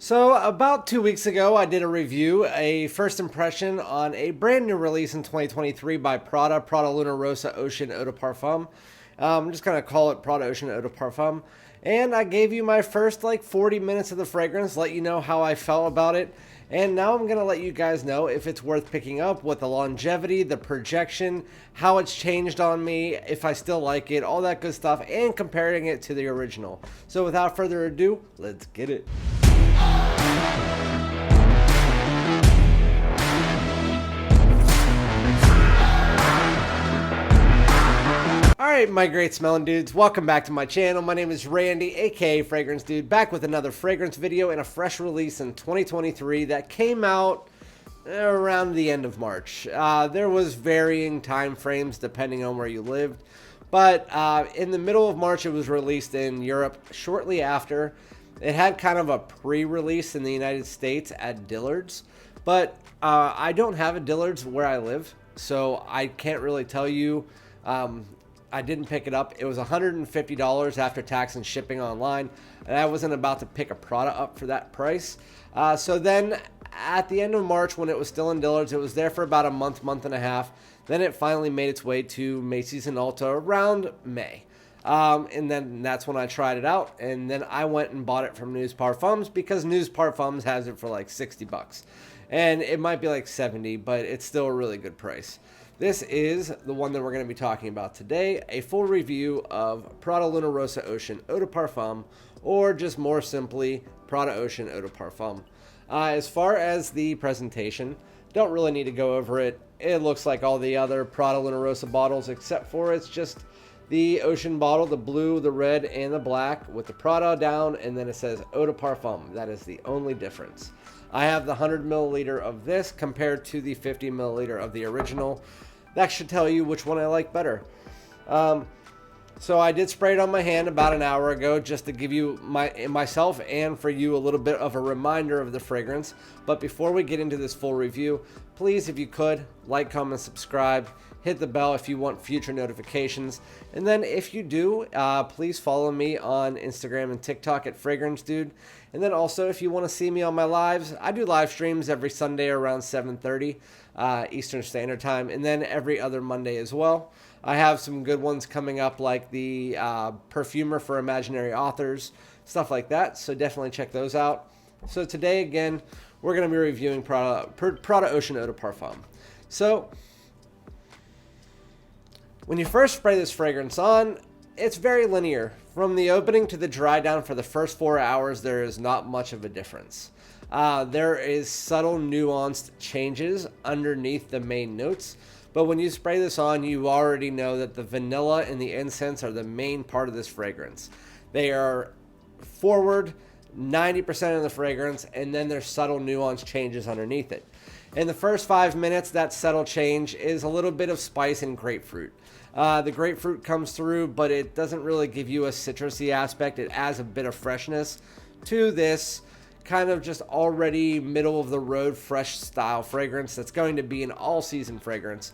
So about 2 weeks ago, I did a review, a first impression on a brand new release in 2023 by Prada Luna Rossa Ocean Eau de Parfum. I'm just going to call it Prada Ocean Eau de Parfum. And I gave you my first 40 minutes of the fragrance, let you know how I felt about it. And now I'm going to let you guys know if it's worth picking up, what the longevity, the projection, how it's changed on me, if I still like it, all that good stuff, and comparing it to the original. So without further ado, let's get it. Alright, my great smelling dudes, welcome back to my channel. My name is Randy, aka Fragrance Dude, back with another fragrance video and a fresh release in 2023 that came out around the end of March. There was varying time frames depending on where you lived, but in the middle of March it was released in Europe. Shortly after, it had kind of a pre-release in the United States at Dillard's, but I don't have a Dillard's where I live, so I can't really tell you. I didn't pick it up. It was $150 after tax and shipping online, and I wasn't about to pick a Prada up for that price. So then at the end of March, when it was still in Dillard's, it was there for about a month and a half. Then it finally made its way to Macy's and Ulta around May. And then that's when I tried it out, and then I went and bought it from News Parfums because News Parfums has it for like 60 bucks. And it might be like 70, but it's still a really good price. This is the one that we're going to be talking about today, a full review of Prada Luna Rossa Ocean Eau de Parfum, or just more simply, Prada Ocean Eau de Parfum. As far as the presentation, don't really need to go over it. It looks like all the other Prada Luna Rossa bottles, except for it's just the ocean bottle, the blue, the red, and the black with the Prada down, and then it says Eau de Parfum. That is the only difference. I have the 100 milliliter of this compared to the 50 milliliter of the original. That should tell you which one I like better. So I did spray it on my hand about an hour ago just to give you myself and for you a little bit of a reminder of the fragrance. But before we get into this full review, please, if you could, like, comment, subscribe, hit the bell if you want future notifications. And then if you do, please follow me on Instagram and TikTok at FragranceDoud. And then also, if you want to see me on my lives, I do live streams every Sunday around 7:30 Eastern Standard Time, and then every other Monday as well. I have some good ones coming up, like the Perfumer for Imaginary Authors, stuff like that, so definitely check those out. So today, again, we're going to be reviewing Prada Ocean Eau de Parfum. So when you first spray this fragrance on, it's very linear. From the opening to the dry down for the first 4 hours, there is not much of a difference. There is subtle nuanced changes underneath the main notes, but when you spray this on, you already know that the vanilla and the incense are the main part of this fragrance. They are forward 90% of the fragrance, and then there's subtle nuanced changes underneath it. In the first 5 minutes, that subtle change is a little bit of spice and grapefruit. The grapefruit comes through, but it doesn't really give you a citrusy aspect. It adds a bit of freshness to this kind of just already middle of the road fresh style fragrance that's going to be an all season fragrance.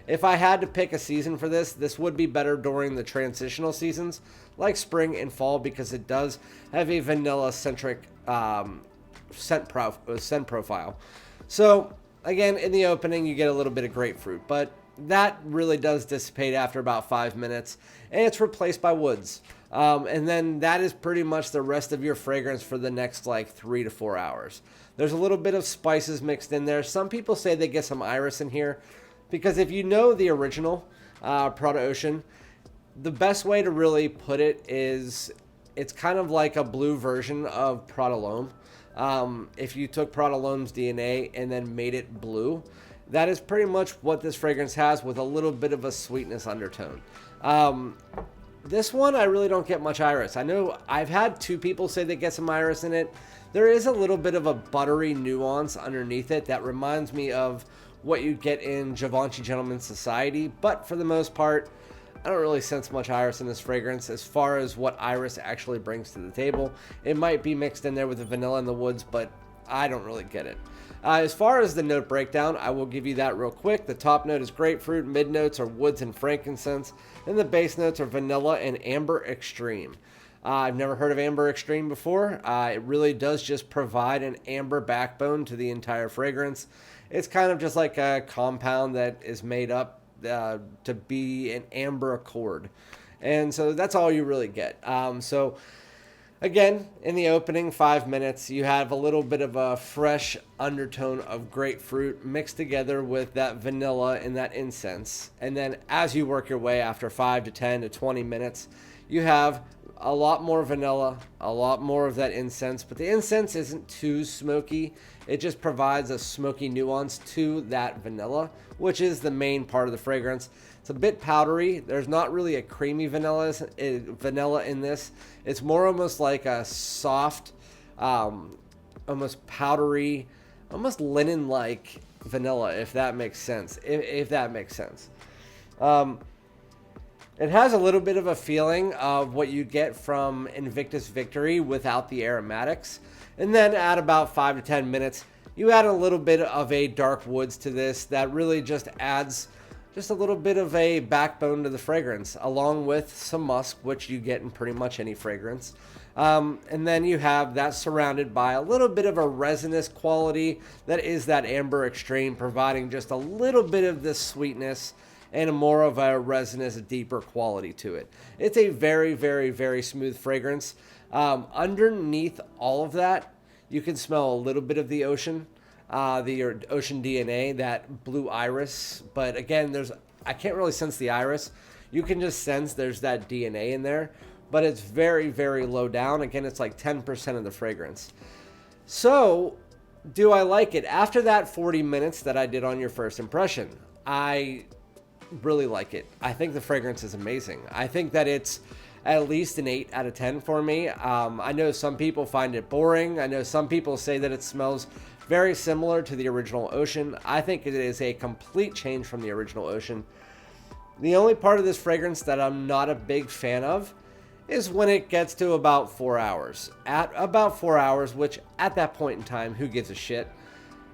If I had to pick a season for this would be better during the transitional seasons like spring and fall, because it does have a vanilla centric scent profile. So again, in the opening you get a little bit of grapefruit, but that really does dissipate after about 5 minutes, and it's replaced by woods. And then that is pretty much the rest of your fragrance for the next 3 to 4 hours. There's a little bit of spices mixed in there. Some people say they get some iris in here, because if you know the original Prada Ocean, the best way to really put it is it's kind of like a blue version of Prada L'HOMME. If you took Prada L'HOMME's DNA and then made it blue, that is pretty much what this fragrance has, with a little bit of a sweetness undertone. This one, I really don't get much iris. I know I've had 2 people say they get some iris in it. There is a little bit of a buttery nuance underneath it that reminds me of what you get in Givenchy Gentleman's Society, but for the most part, I don't really sense much iris in this fragrance as far as what iris actually brings to the table. It might be mixed in there with the vanilla and the woods, but I don't really get it. As far as the note breakdown, I will give you that real quick. The top note is grapefruit, mid notes are woods and frankincense, and the base notes are vanilla and amber extreme. I've never heard of Amber Extreme before. It really does just provide an amber backbone to the entire fragrance. It's kind of just like a compound that is made up to be an amber accord. And so that's all you really get. So again, in the opening 5 minutes, you have a little bit of a fresh undertone of grapefruit mixed together with that vanilla and that incense. And then as you work your way after 5 to 10 to 20 minutes, you have a lot more vanilla, a lot more of that incense, but the incense isn't too smoky. It just provides a smoky nuance to that vanilla, which is the main part of the fragrance. It's a bit powdery. There's not really a creamy vanilla in this. It's more almost like a soft, almost powdery, almost linen-like vanilla, if that makes sense. If that makes sense. It has a little bit of a feeling of what you get from Invictus Victory without the aromatics. And then at about 5 to 10 minutes, you add a little bit of a dark woods to this that really just adds just a little bit of a backbone to the fragrance, along with some musk, which you get in pretty much any fragrance. And then you have that surrounded by a little bit of a resinous quality that is that Amber Extreme, providing just a little bit of this sweetness and more of a resinous, deeper quality to it. It's a very, very, very smooth fragrance. Underneath all of that, you can smell a little bit of the ocean, the ocean DNA, that blue iris. But again, I can't really sense the iris. You can just sense there's that DNA in there, but it's very, very low down. Again, it's like 10% of the fragrance. So, do I like it? After that 40 minutes that I did on your first impression, I really like it. I think the fragrance is amazing. I think that it's at least an 8 out of 10 for me. I know some people find it boring. I know some people say that it smells very similar to the original Ocean. I think it is a complete change from the original Ocean. The only part of this fragrance that I'm not a big fan of is when it gets to about 4 hours. At about 4 hours, which at that point in time, who gives a shit?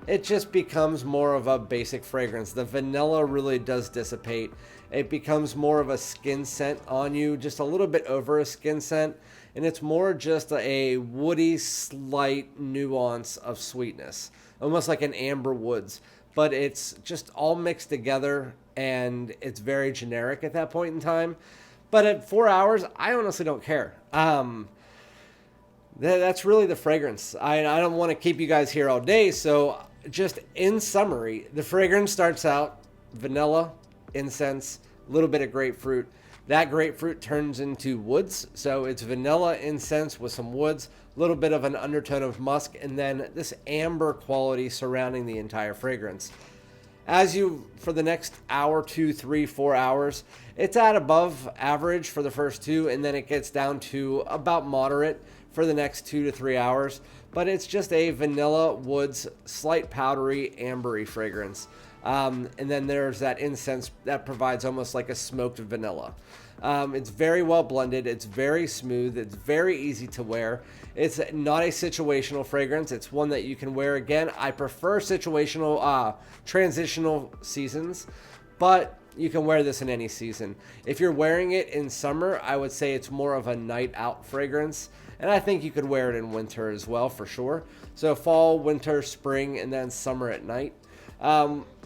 It just becomes more of a basic fragrance. The vanilla really does dissipate. It becomes more of a skin scent on you, just a little bit over a skin scent. And it's more just a woody, slight nuance of sweetness. Almost like an amber woods. But it's just all mixed together, and it's very generic at that point in time. But at 4 hours, I honestly don't care. That's really the fragrance. I don't want to keep you guys here all day, so just in summary, the fragrance starts out vanilla, incense, a little bit of grapefruit. That grapefruit turns into woods, so it's vanilla, incense with some woods, a little bit of an undertone of musk, and then this amber quality surrounding the entire fragrance. As you, for the next hour, 2, 3, 4 hours, it's at above average for the first 2, and then it gets down to about moderate for the next 2 to 3 hours. But it's just a vanilla, woods, slight powdery, ambery fragrance. And then there's that incense that provides almost like a smoked vanilla. It's very well blended. It's very smooth. It's very easy to wear. It's not a situational fragrance. It's one that you can wear again. I prefer situational, transitional seasons, but you can wear this in any season. If you're wearing it in summer, I would say it's more of a night out fragrance. And I think you could wear it in winter as well, for sure. So fall, winter, spring, and then summer at night.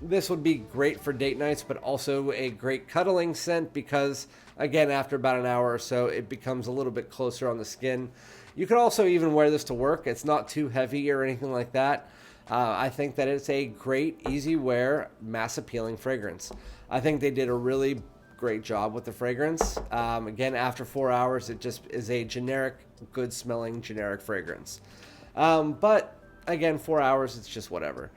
This would be great for date nights, but also a great cuddling scent because, again, after about an hour or so, it becomes a little bit closer on the skin. You could also even wear this to work. It's not too heavy or anything like that. I think that it's a great, easy wear, mass appealing fragrance. I think they did a really great job with the fragrance. Again, after 4 hours, it just is a generic, good smelling, generic fragrance. But again, 4 hours, it's just whatever.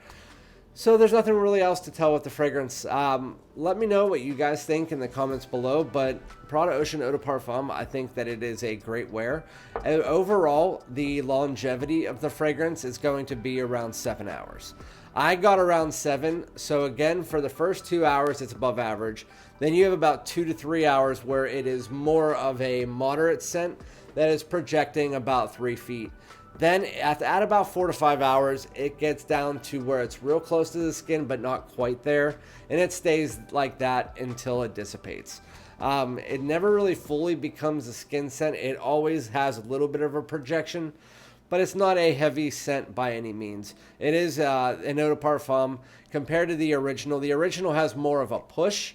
So there's nothing really else to tell with the fragrance. Let me know what you guys think in the comments below, but Prada Ocean Eau de Parfum, I think that it is a great wear. And overall, the longevity of the fragrance is going to be around 7 hours. I got around 7, so again, for the first 2 hours, it's above average. Then you have about 2 to 3 hours where it is more of a moderate scent that is projecting about 3 feet. Then at about 4 to 5 hours, it gets down to where it's real close to the skin, but not quite there. And it stays like that until it dissipates. It never really fully becomes a skin scent. It always has a little bit of a projection, but it's not a heavy scent by any means. It is an eau de parfum compared to the original. The original has more of a push,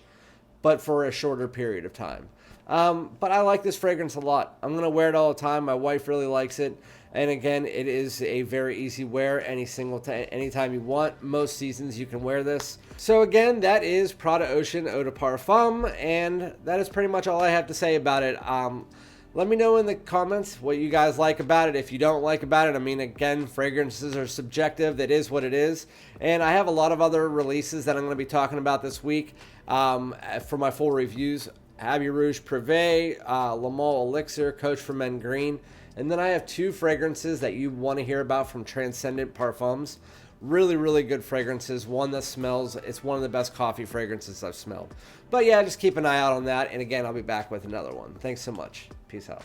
but for a shorter period of time. But I like this fragrance a lot. I'm going to wear it all the time. My wife really likes it. And again, it is a very easy wear anytime you want. Most seasons you can wear this. So again, that is Prada Ocean Eau de Parfum, and that is pretty much all I have to say about it. Let me know in the comments what you guys like about it. If you don't like about it, I mean, again, fragrances are subjective. That is what it is. And I have a lot of other releases that I'm going to be talking about this week for my full reviews. Abbey Rouge Privé, Le Male Elixir, Coach for Men Green. And then I have 2 fragrances that you want to hear about from Transcendent Parfums. Really, really good fragrances. One that smells, it's one of the best coffee fragrances I've smelled. But yeah, just keep an eye out on that. And again, I'll be back with another one. Thanks so much. Peace out.